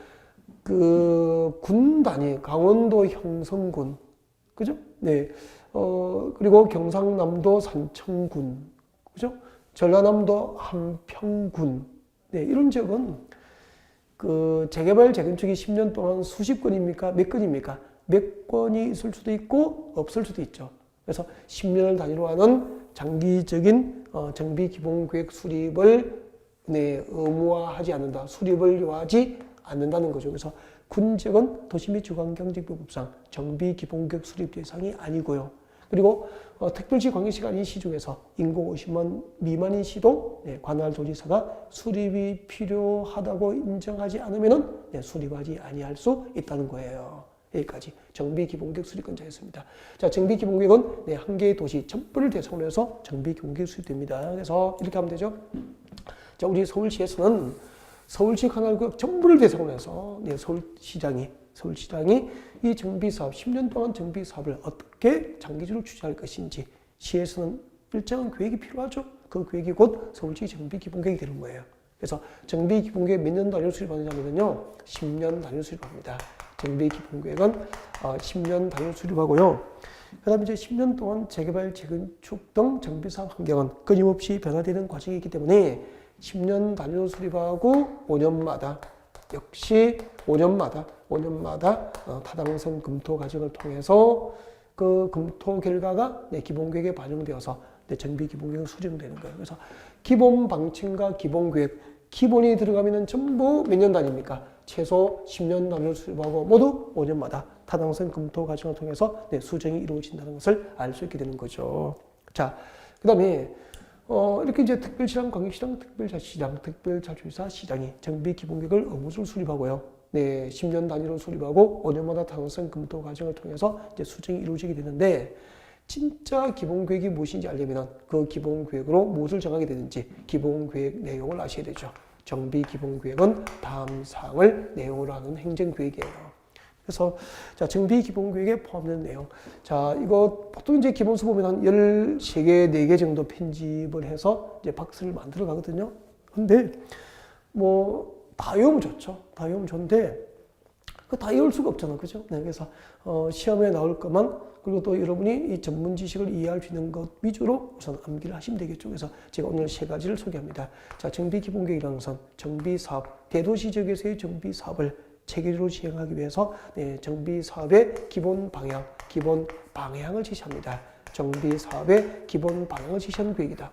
[SPEAKER 1] 그 군 단위 강원도 형성군, 그죠? 그리고 경상남도 산청군, 그죠? 전라남도 한평군, 이런 지역은 그 재개발 재건축이 10년 동안 수십 건입니까? 몇 건입니까? 몇 건이 있을 수도 있고 없을 수도 있죠. 그래서 10년을 단위로 하는 장기적인 정비 기본계획 수립을 의무화하지 않는다. 수립을 요하지 않는다는 거죠. 그래서 군 지역은 도시 및 주관경제법상 정비 기본계획 수립 대상이 아니고요. 그리고 특별시, 광역시가 아닌 시 중에서 인구 50만 미만인 시도 관할도지사가 수립이 필요하다고 인정하지 않으면 수립하지 아니할 수 있다는 거예요. 여기까지 정비기본계획 수립권자였습니다. 자, 정비기본계획은 한 개의 도시 전부를 대상으로 해서 정비기본계획 수립됩니다. 그래서 이렇게 하면 되죠. 자, 우리 서울시에서는 서울시 관할구역 전부를 대상으로 해서 서울시장이 이 정비사업, 10년 동안 정비사업을 어떻게 장기적으로 추진할 것인지 시에서는 일정한 계획이 필요하죠. 그 계획이 곧 서울시 정비기본계획이 되는 거예요. 그래서 정비기본계획 몇 년 단위로 수립하느냐면요, 10년 단위로 수립합니다. 정비기본계획은 10년 단위로 수립하고요. 그 다음에 이제 10년 동안 재개발, 재건축 등 정비사업 환경은 끊임없이 변화되는 과정이기 때문에 10년 단위로 수립하고 5년마다 역시 5년마다 타당성 검토 과정을 통해서 그 검토 결과가 기본계획에 반영되어서 정비기본계획이 수정되는 거예요. 그래서 기본 방침과 기본계획, 기본이 들어가면 전부 몇 년 단위입니까? 최소 10년 단위로 수립하고 모두 5년마다 타당성 검토 과정을 통해서 수정이 이루어진다는 것을 알 수 있게 되는 거죠. 자, 그 다음에 이렇게 이제 특별시장, 광역시장, 특별자치시장, 특별자치사 시장이 정비 기본계획을 의무적으로 수립하고요. 네, 10년 단위로 수립하고 5년마다 타당성 검토 과정을 통해서 이제 수정이 이루어지게 되는데 진짜 기본계획이 무엇인지 알려면 그 기본계획으로 무엇을 정하게 되는지 기본계획 내용을 아셔야 되죠. 정비 기본계획은 다음 사항을 내용으로 하는 행정계획이에요. 그래서 자, 정비 기본계획에 포함되는 내용. 자, 이거 보통 이제 기본서 보면 한 13개, 4개 정도 편집을 해서 이제 박스를 만들어 가거든요. 근데 뭐 다 외우면 좋죠. 다 외우면 좋은데 다 외울 수가 없잖아. 그죠? 네, 그래서 시험에 나올 것만 그리고 또 여러분이 이 전문 지식을 이해할 수 있는 것 위주로 우선 암기를 하시면 되겠죠. 그래서 제가 오늘 3가지를 소개합니다. 자, 정비 기본계획이라는 것은 정비 사업, 대도시 지역에서의 정비 사업을 체계적으로 시행하기 위해서 정비 사업의 기본 방향을 제시합니다. 정비 사업의 기본 방향을 제시하는 계획이다.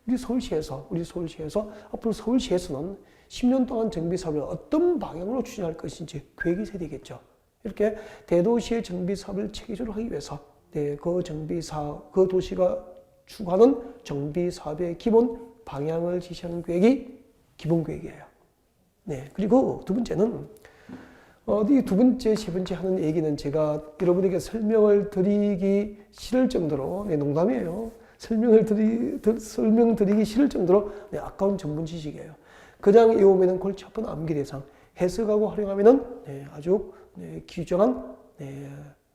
[SPEAKER 1] 우리 서울시에서 앞으로 서울시에서는 10년 동안 정비 사업을 어떤 방향으로 추진할 것인지 계획이 있어야 되겠죠. 이렇게 대도시의 정비 사업을 체계적으로 하기 위해서 그 정비 사업, 그 도시가 추구하는 정비 사업의 기본 방향을 제시하는 계획이 기본 계획이에요. 네, 그리고 두 번째는 이 두 번째, 세 번째 하는 얘기는 제가 여러분에게 설명을 드리기 싫을 정도로 농담이에요. 설명드리기 싫을 정도로 아까운 전문 지식이에요. 그냥 외우면 골치 아픈 암기 대상, 해석하고 활용하면 아주 귀중한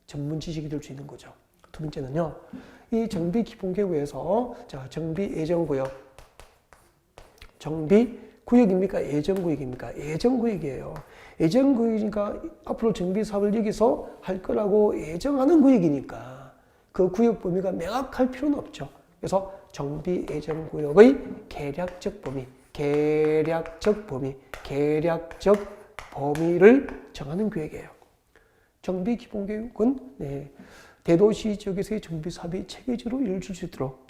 [SPEAKER 1] 전문 지식이 될 수 있는 거죠. 두 번째는요, 이 정비 기본계획 외에서 자, 정비 예정구역, 정비 구역입니까? 예정구역입니까? 예정구역이에요. 예정구역이니까 앞으로 정비 사업을 여기서 할 거라고 예정하는 구역이니까 그 구역 범위가 명확할 필요는 없죠. 그래서 정비 예정구역의 계략적 범위를 정하는 계획이에요. 정비 기본계획은 대도시 지역에서의 정비 사업이 체계적으로 이루어질 수 있도록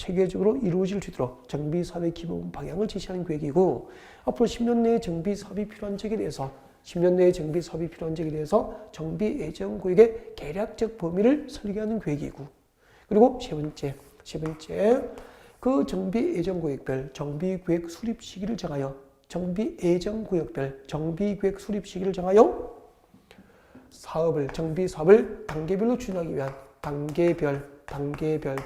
[SPEAKER 1] 정비 사업의 기본 방향을 제시하는 계획이고 앞으로 10년 내에 정비 사업이 필요한 지역에 대해서 정비 예정 구역의 계략적 범위를 설계하는 계획이고 그리고 세 번째 그 정비 예정 구역별 정비 계획 수립 시기를 정하여 정비 계획 수립 시기를 정하여 정비 사업을 단계별로 추진하기 위한 단계별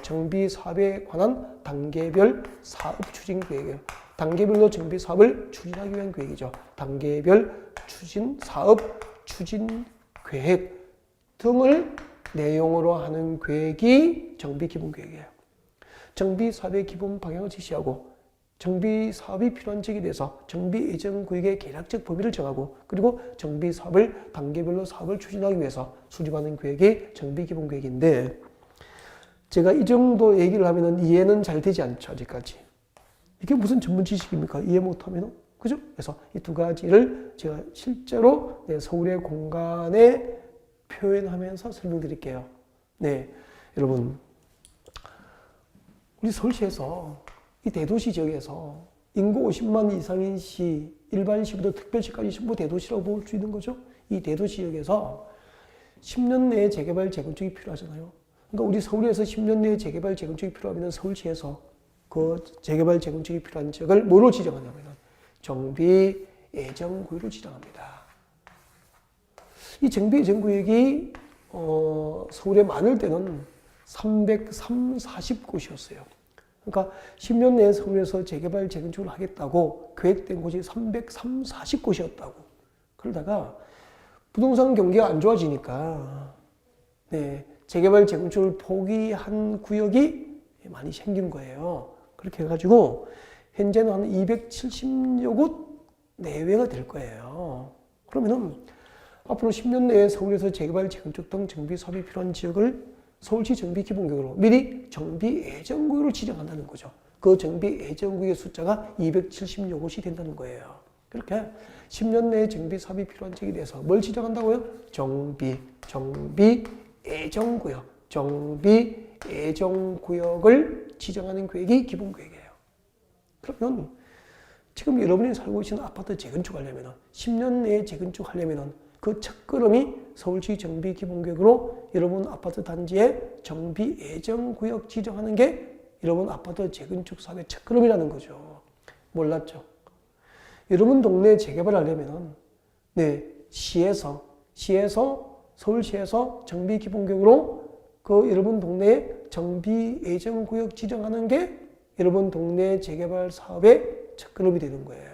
[SPEAKER 1] 정비 사업에 관한 단계별 사업 추진 계획이에요. 단계별로 정비 사업을 추진하기 위한 계획이죠. 단계별 사업 추진 계획 등을 내용으로 하는 계획이 정비 기본 계획이에요. 정비 사업의 기본 방향을 제시하고 정비 사업이 필요한 지역에 대해서 정비 예정 구역의 계략적 범위를 정하고 그리고 정비 사업을 단계별로 사업을 추진하기 위해서 수립하는 계획이 정비 기본 계획인데 제가 이 정도 얘기를 하면은 이해는 잘 되지 않죠, 아직까지. 이게 무슨 전문 지식입니까? 이해 못하면은. 그죠? 그래서 이 두 가지를 제가 실제로 서울의 공간에 표현하면서 설명드릴게요. 네, 여러분. 우리 서울시에서 이 대도시 지역에서 인구 50만 이상인 시, 일반 시부터 특별시까지 전부 대도시라고 볼 수 있는 거죠. 이 대도시 지역에서 10년 내에 재개발, 재건축이 필요하잖아요. 그러니까 우리 서울에서 10년 내에 재개발, 재건축이 필요하면 서울시에서 그 재개발, 재건축이 필요한 지역을 뭐로 지정하냐면 정비 예정구역으로 지정합니다. 이 정비 예정구역이 서울에 많을 때는 340곳이었어요. 그러니까 10년 내에 서울에서 재개발, 재건축을 하겠다고 계획된 곳이 340곳이었다고. 그러다가 부동산 경기가 안 좋아지니까 재개발, 재건축을 포기한 구역이 많이 생긴 거예요. 그렇게 해가지고 현재는 한 270여 곳 내외가 될 거예요. 그러면은 앞으로 10년 내에 서울에서 재개발, 재건축 등 정비 사업이 필요한 지역을 서울시 정비 기본계획으로 미리 정비 예정구역으로 지정한다는 거죠. 그 정비 예정구역의 숫자가 270여 곳이 된다는 거예요. 그렇게 10년 내에 정비 사업이 필요한 지역에 대해서 뭘 지정한다고요? 정비 예정구역을 지정하는 계획이 기본계획이에요. 그러면 지금 여러분이 살고 계시는 아파트 재건축하려면 10년 내에 재건축하려면 그 첫걸음이 서울시 정비 기본계획으로 여러분 아파트 단지에 정비 예정구역 지정하는 게 여러분 아파트 재건축 사업의 첫걸음이라는 거죠. 몰랐죠? 여러분 동네 재개발하려면은 시에서 서울시에서 정비 기본계획으로 그 여러분 동네에 정비 예정구역 지정하는 게 여러분 동네 재개발 사업의 첫걸음이 되는 거예요.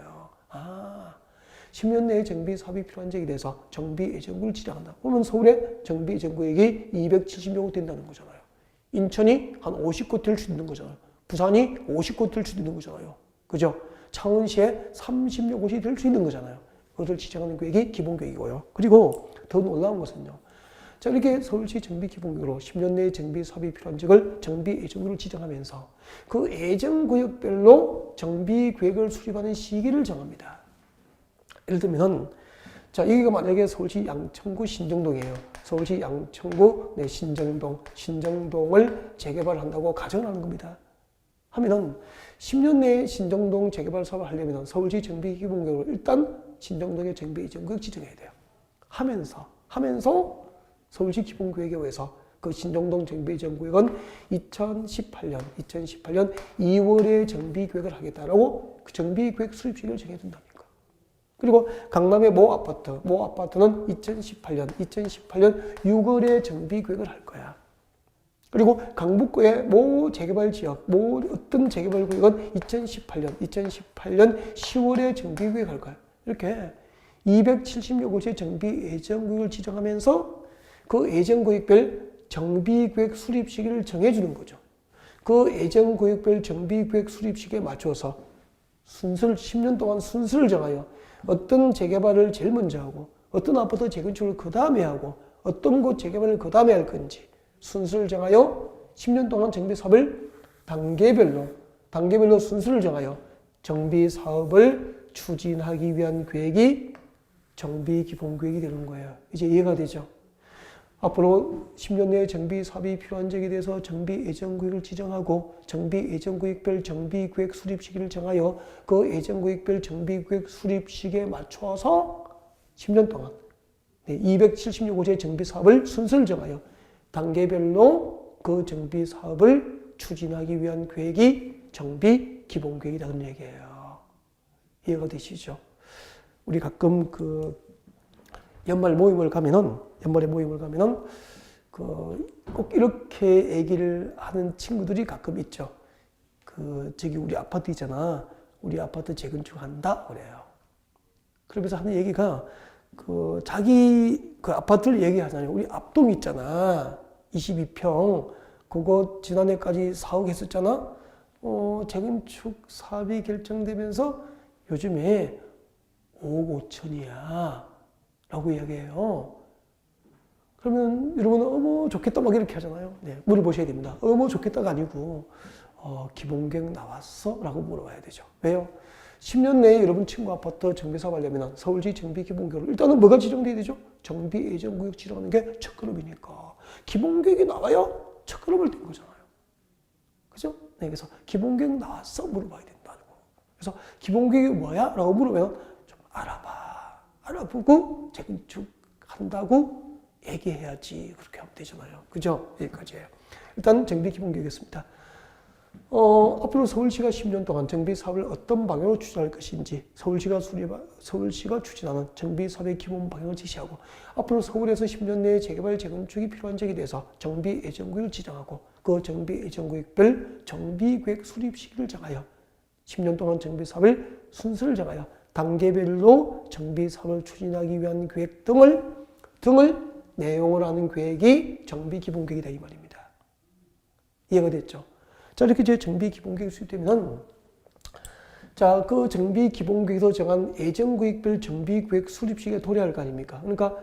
[SPEAKER 1] 10년 내에 정비 사업이 필요한 적에 대해서 정비 예정구역을 지정한다. 그러면 서울에 정비 예정구역이 270여 곳 된다는 거잖아요. 인천이 한 50곳 될 수 있는 거잖아요. 부산이 50곳 될 수 있는 거잖아요. 그죠? 창원시에 30여 곳이 될 수 있는 거잖아요. 그것을 지정하는 계획이 기본계획이고요. 그리고 더 놀라운 것은요. 자, 이렇게 서울시 정비 기본계획으로 10년 내에 정비 사업이 필요한 지역을 정비 예정구역을 지정하면서 그 예정구역별로 정비 계획을 수립하는 시기를 정합니다. 예를 들면, 자, 여기가 만약에 서울시 양천구 신정동이에요. 서울시 양천구 신정동을 재개발한다고 가정하는 겁니다. 하면은 10년 내에 신정동 재개발 사업을 하려면 서울시 정비 기본계획으로 일단 신정동의 정비 예정구역 지정해야 돼요. 하면서 서울시 기본계획에 의해서 그 신정동 정비 예정구역은 2018년 2월에 정비 계획을 하겠다라고 그 정비 계획 수립 시기를 정해둔답니다. 그리고 강남의 모 아파트는 2018년 6월에 정비 계획을 할 거야. 그리고 강북구의 모 재개발 지역, 어떤 재개발 구역은 2018년 10월에 정비 계획을 할 거야. 이렇게 270여 곳의 정비 예정구역을 지정하면서 그 예정구역별 정비계획 수립 시기를 정해주는 거죠. 그 예정구역별 정비계획 수립 시기에 맞춰서 10년 동안 순서를 정하여 어떤 재개발을 제일 먼저 하고 어떤 아파트 재건축을 그 다음에 하고 어떤 곳 재개발을 그 다음에 할 건지 순서를 정하여 10년 동안 정비 사업을 단계별로 순서를 정하여 정비 사업을 추진하기 위한 계획이 정비 기본 계획이 되는 거예요. 이제 이해가 되죠? 앞으로 10년 내에 정비 사업이 필요한 적에 대해서 정비 예정구역을 지정하고 정비 예정구역별 정비 계획 수립 시기를 정하여 그 예정구역별 정비 계획 수립 시기에 맞춰서 10년 동안 276곳의 정비 사업을 순서를 정하여 단계별로 그 정비 사업을 추진하기 위한 계획이 정비 기본 계획이다 그런 얘기예요. 이해가 되시죠? 우리 가끔 연말에 모임을 가면은 꼭 이렇게 얘기를 하는 친구들이 가끔 있죠. 저기 우리 아파트 있잖아. 우리 아파트 재건축한다 그래요. 그러면서 하는 얘기가 자기 아파트를 얘기하잖아요. 우리 앞동 있잖아. 22평. 그거 지난해까지 4억 했었잖아. 재건축 사업이 결정되면서 요즘에 5억 5천이야. 라고 이야기해요. 그러면 여러분은 어머 좋겠다 막 이렇게 하잖아요. 물어보셔야 됩니다. 어머 좋겠다가 아니고 기본계획 나왔어? 라고 물어봐야 되죠. 왜요? 10년 내에 여러분 친구 아파트 정비사업 하려면 서울시 정비 기본계획으로 일단은 뭐가 지정돼야 되죠? 정비 예정구역 지정하는 게 첫걸음이니까 기본계획이 나와야 첫걸음을 뗀 거잖아요. 그죠? 그래서 기본계획 나왔어? 물어봐야 된다는 거. 그래서 기본계획이 뭐야? 라고 물으면 좀 알아보고 재건축한다고 얘기해야지. 그렇게 하면 되잖아요. 그죠? 여기까지예요. 일단 정비 기본계획이었습니다. 앞으로 서울시가 10년 동안 정비 사업을 어떤 방향으로 추진할 것인지 서울시가 추진하는 정비 사업의 기본 방향을 제시하고 앞으로 서울에서 10년 내에 재개발 재건축이 필요한 지역에 대해서 정비 예정구역을 지정하고 그 정비 예정구역별 정비계획 수립 시기를 정하여 10년 동안 정비 사업을 순서를 정하여 단계별로 정비 사업을 추진하기 위한 계획 등을 내용을 하는 계획이 정비 기본 계획이다 이 말입니다. 이해가 됐죠? 자, 이렇게 제 정비 기본 계획이 수립되면 자, 그 정비 기본 계획에서 정한 예정구역별 정비 계획 수립 시기에 도래할 거 아닙니까? 그러니까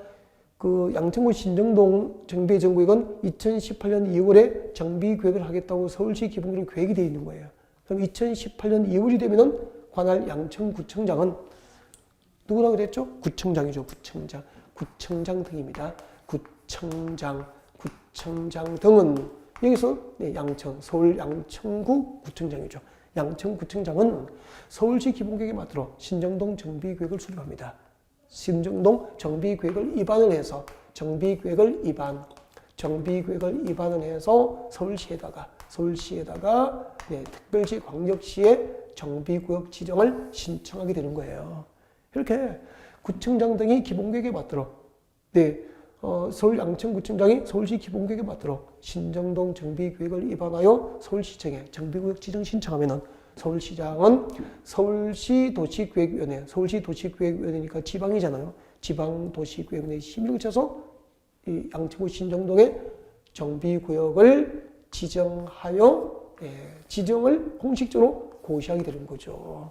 [SPEAKER 1] 양천구 신정동 정비 예정구역은 2018년 2월에 정비 계획을 하겠다고 서울시 기본 계획이 되어 있는 거예요. 그럼 2018년 2월이 되면은 관할 양천구청장은 누구라 그랬죠? 구청장이죠. 구청장 등입니다. 구청장 등은 여기서 서울 양천구 구청장이죠. 양천구청장은 서울시 기본계획에 맞도록 신정동 정비계획을 수립합니다. 신정동 정비계획을 입안을 해서 정비계획을 입안을 해서 서울시에다가 서울시에다가 네, 특별시 광역시의 정비구역 지정을 신청하게 되는 거예요. 이렇게 구청장 등이 기본계획에 맞도록 네, 서울 양천구청장이 서울시 기본계획에 맞도록 신정동 정비계획을 위반하여 서울시청에 정비구역 지정 신청하면은 서울시장은 서울시도시계획위원회, 서울시도시계획위원회니까 지방이잖아요. 지방도시계획위원회에 심의를 쳐서 이 양천구 신정동의 정비구역을 지정하여 지정을 공식적으로 고시하게 되는 거죠.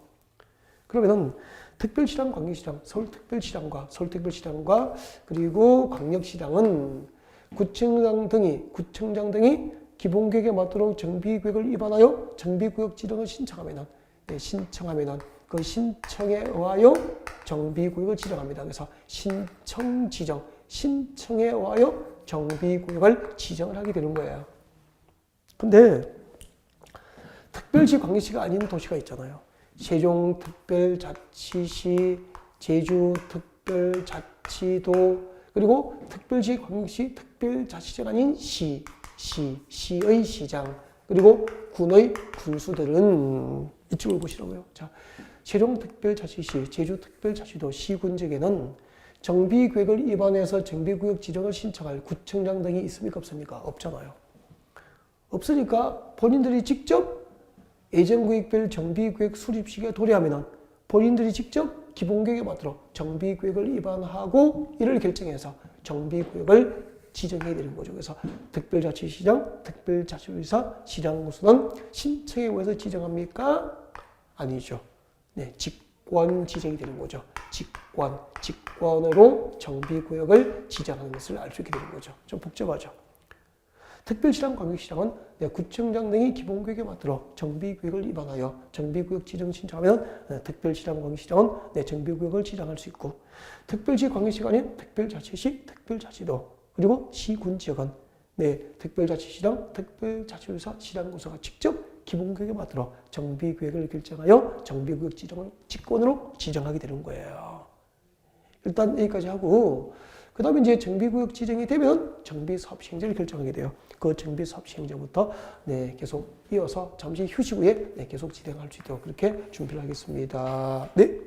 [SPEAKER 1] 그러면은 특별시랑 광역시장, 서울특별시장과 그리고 광역시장은 구청장 등이 기본계획에 맞도록 정비구역을 위반하여 정비구역 지정을 신청하면은 그 신청에 의하여 정비구역을 지정합니다. 그래서 신청에 의하여 정비구역을 지정을 하게 되는 거예요. 근데 특별시, 광역시가 아닌 도시가 있잖아요. 세종특별자치시, 제주특별자치도, 그리고 특별시, 광역시, 특별자치제가 아닌 시의 시장, 그리고 군의 군수들은 이쪽을 보시라고요. 자, 세종특별자치시, 제주특별자치도, 시군직에는 정비계획을 위반해서 정비구역 지정을 신청할 구청장 등이 있습니까? 없습니까? 없잖아요. 없으니까 본인들이 직접 예정구역별 정비구역 수립식에 도래하면 본인들이 직접 기본계획에 맞도록 정비구역을 위반하고 이를 결정해서 정비구역을 지정해야 되는 거죠. 그래서 특별자치시장, 특별자치도지사, 시장군수는 신청에 의해서 지정합니까? 아니죠. 네, 직권 지정이 되는 거죠. 직권으로 정비구역을 지정하는 것을 알 수 있게 되는 거죠. 좀 복잡하죠. 특별시랑 광역시장은 구청장 등이 기본계획에 맞도록 정비구역을 위반하여 정비구역 지정 신청하면 특별시랑 광역시장은 정비구역을 지정할 수 있고, 특별시, 광역시가 아닌 특별자치시, 특별자치도, 그리고 시군지역은 특별자치시장, 특별자치도지사, 시장군수가 직접 기본계획에 맞도록 정비구역을 결정하여 정비구역 지정을 직권으로 지정하게 되는 거예요. 일단 여기까지 하고, 그 다음에 이제 정비구역 지정이 되면 정비사업 시행자를 결정하게 돼요. 그 정비사업 시행자부터 계속 이어서 잠시 휴식 후에 계속 진행할 수 있도록 그렇게 준비를 하겠습니다. 네.